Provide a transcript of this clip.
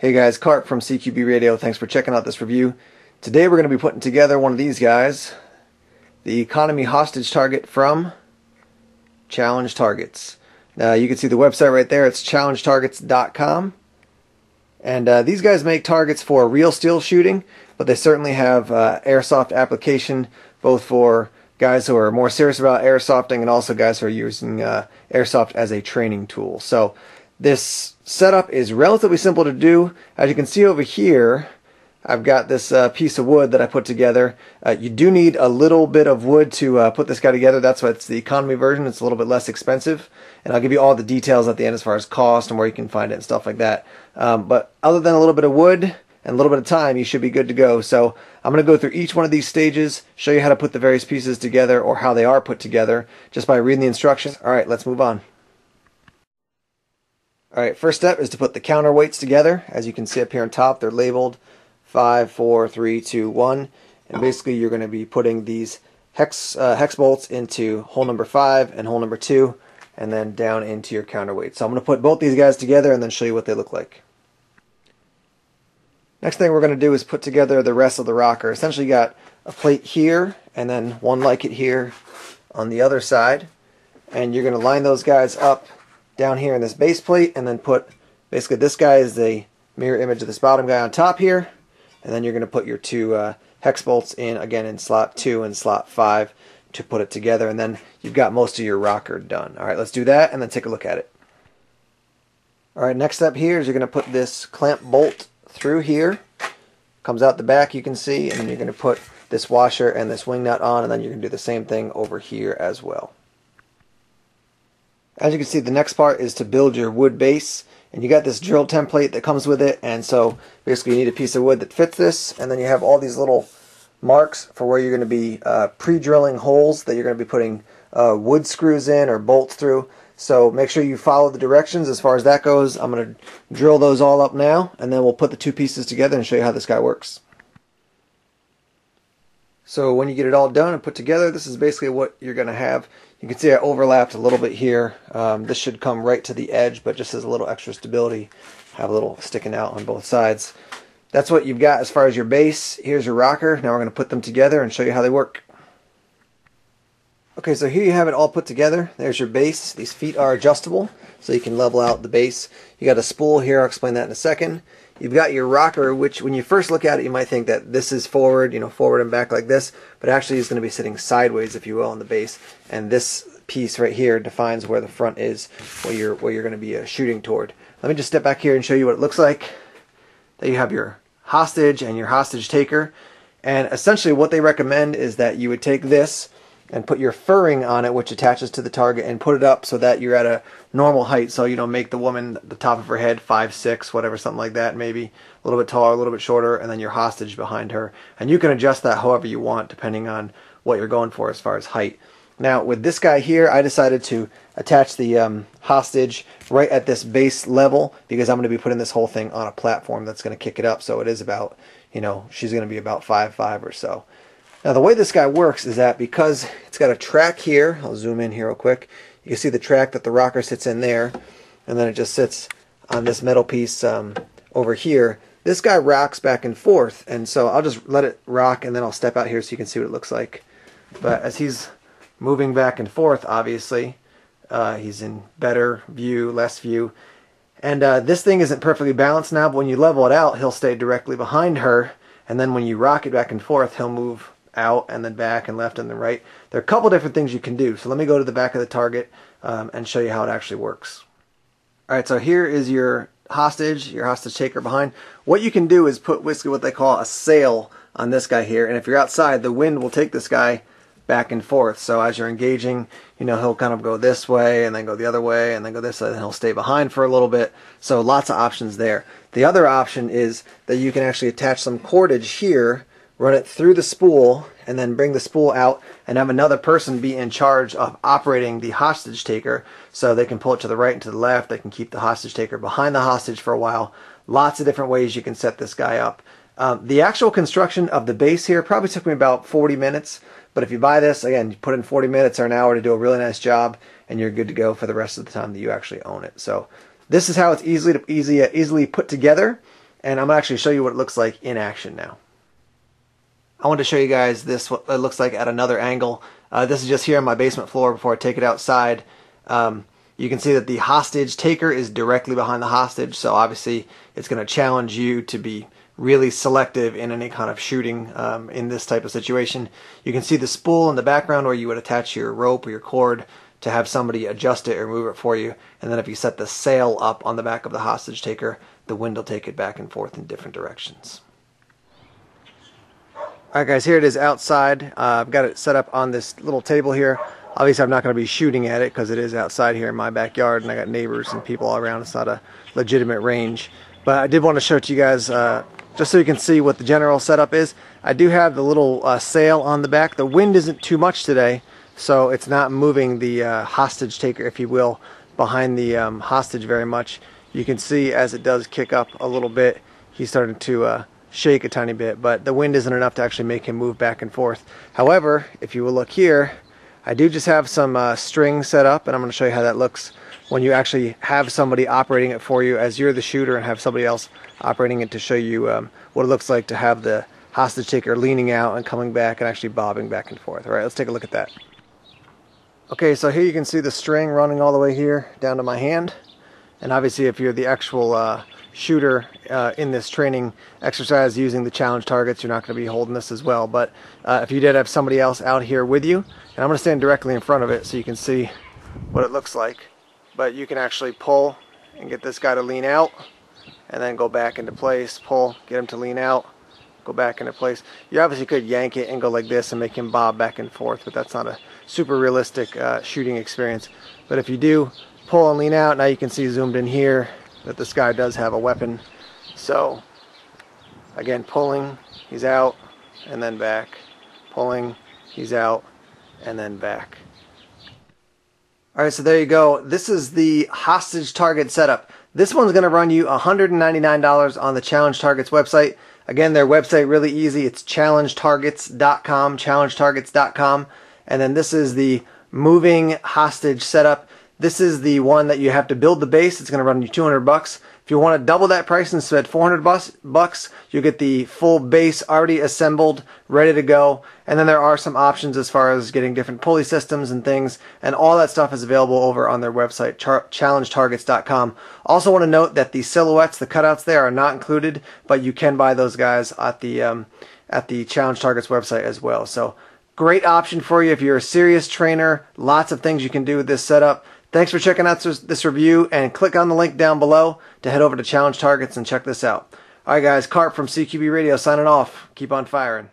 Hey guys, Clark from CQBRadio. Thanks for checking out this review. Today we're going to be putting together one of these guys, the economy hostage target from Challenge Targets. Now you can see the website right there. It's challengetargets.com. And these guys make targets for real steel shooting, but they certainly have airsoft application, both for guys who are more serious about airsofting and also guys who are using airsoft as a training tool. So this setup is relatively simple to do. As you can see over here, I've got this piece of wood that I put together. You do need a little bit of wood to put this guy together. That's why it's the economy version. It's a little bit less expensive. And I'll give you all the details at the end as far as cost and where you can find it and stuff like that. But other than a little bit of wood and a little bit of time, you should be good to go. So I'm going to go through each one of these stages, show you how to put the various pieces together or how they are put together just by reading the instructions. All right, let's move on. Alright, first step is to put the counterweights together. As you can see up here on top, they're labeled 5, 4, 3, 2, 1. And basically you're going to be putting these hex bolts into hole number 5 and hole number 2, and then down into your counterweight. So I'm going to put both these guys together and then show you what they look like. Next thing we're going to do is put together the rest of the rocker. Essentially you got a plate here and then one like it here on the other side. And you're going to line those guys up down here in this base plate, and then put basically this guy is the mirror image of this bottom guy on top here, and then you're going to put your two hex bolts in again in slot 2 and slot 5 to put it together, and then you've got most of your rocker done. Alright, let's do that and then take a look at it. Alright, next step here is you're going to put this clamp bolt through here. Comes out the back, you can see, and then you're going to put this washer and this wing nut on, and then you're going to do the same thing over here as well. As you can see, the next part is to build your wood base, and you got this drill template that comes with it, and so basically you need a piece of wood that fits this, and then you have all these little marks for where you're going to be pre-drilling holes that you're going to be putting wood screws in or bolts through. So make sure you follow the directions as far as that goes. I'm going to drill those all up now, and then we'll put the two pieces together and show you how this guy works. So when you get it all done and put together, this is basically what you're going to have. You can see I overlapped a little bit here. This should come right to the edge, but just as a little extra stability, have a little sticking out on both sides. That's what you've got as far as your base. Here's your rocker. Now we're going to put them together and show you how they work. Okay, so here you have it all put together. There's your base. These feet are adjustable, so you can level out the base. You got a spool here. I'll explain that in a second. You've got your rocker, which when you first look at it, you might think that this is forward, forward and back like this, but actually it's going to be sitting sideways, if you will, on the base. And this piece right here defines where the front is, where you're going to be shooting toward. Let me just step back here and show you what it looks like. There you have your hostage and your hostage taker. And essentially what they recommend is that you would take this and put your furring on it, which attaches to the target, and put it up so that you're at a normal height, so make the woman the top of her head 5'6", whatever, something like that, maybe a little bit taller, a little bit shorter, and then your hostage behind her. And you can adjust that however you want depending on what you're going for as far as height. Now with this guy here, I decided to attach the hostage right at this base level because I'm going to be putting this whole thing on a platform that's going to kick it up, so it is about, she's going to be about 5'5" or so. Now the way this guy works is that because it's got a track here, I'll zoom in here real quick, you can see the track that the rocker sits in there, and then it just sits on this metal piece over here. This guy rocks back and forth, and so I'll just let it rock and then I'll step out here so you can see what it looks like. But as he's moving back and forth, obviously, he's in better view, less view. And this thing isn't perfectly balanced now, but when you level it out, he'll stay directly behind her, and then when you rock it back and forth, he'll move out and then back and left and then right. There are a couple different things you can do. So let me go to the back of the target and show you how it actually works. Alright, so here is your hostage taker behind. What you can do is put basically what they call a sail on this guy here, and if you're outside, the wind will take this guy back and forth. So as you're engaging, he'll kind of go this way and then go the other way and then go this way, and he'll stay behind for a little bit. So lots of options there. The other option is that you can actually attach some cordage here, run it through the spool, and then bring the spool out and have another person be in charge of operating the hostage taker, so they can pull it to the right and to the left. They can keep the hostage taker behind the hostage for a while. Lots of different ways you can set this guy up. The actual construction of the base here probably took me about 40 minutes, but if you buy this, again, you put in 40 minutes or an hour to do a really nice job, and you're good to go for the rest of the time that you actually own it. So this is how it's easily put together. and I'm going to actually show you what it looks like in action now. I want to show you guys this, what it looks like at another angle. This is just here on my basement floor before I take it outside. You can see that the hostage taker is directly behind the hostage, so obviously it's going to challenge you to be really selective in any kind of shooting in this type of situation. You can see the spool in the background where you would attach your rope or your cord to have somebody adjust it or move it for you, and then if you set the sail up on the back of the hostage taker, the wind will take it back and forth in different directions. Alright guys, here it is outside. I've got it set up on this little table here. Obviously I'm not going to be shooting at it because it is outside here in my backyard and I got neighbors and people all around. It's not a legitimate range. But I did want to show it to you guys just so you can see what the general setup is. I do have the little sail on the back. The wind isn't too much today, so it's not moving the hostage taker, if you will, behind the hostage very much. You can see as it does kick up a little bit, he's starting to shake a tiny bit, but the wind isn't enough to actually make him move back and forth. However, if you will look here, I do just have some string set up, and I'm going to show you how that looks when you actually have somebody operating it for you as you're the shooter and have somebody else operating it to show you what it looks like to have the hostage taker leaning out and coming back and actually bobbing back and forth. Alright, let's take a look at that. Okay, so here you can see the string running all the way here down to my hand, and obviously if you're the actual shooter in this training exercise using the challenge targets, you're not going to be holding this as well. But if you did have somebody else out here with you, and I'm going to stand directly in front of it so you can see what it looks like, but you can actually pull and get this guy to lean out and then go back into place, pull, get him to lean out, go back into place. You obviously could yank it and go like this and make him bob back and forth, but that's not a super realistic shooting experience. But if you do pull and lean out, now you can see zoomed in here that this guy does have a weapon. So again, pulling, he's out, and then back, pulling, he's out, and then back. Alright, so there you go. This is the hostage target setup. This one's going to run you $199 on the Challenge Targets website. Again, their website, really easy. It's challengetargets.com, challengetargets.com. And then this is the moving hostage setup. This is the one that you have to build the base. It's going to run you $200. If you want to double that price and spend $400, you get the full base already assembled, ready to go. And then there are some options as far as getting different pulley systems and things, and all that stuff is available over on their website, challengetargets.com. Also want to note that the silhouettes, the cutouts there, are not included, but you can buy those guys at the Challenge Targets website as well. So great option for you if you're a serious trainer. Lots of things you can do with this setup. Thanks for checking out this review, and click on the link down below to head over to Challenge Targets and check this out. Alright guys, Carp from CQB Radio signing off. Keep on firing.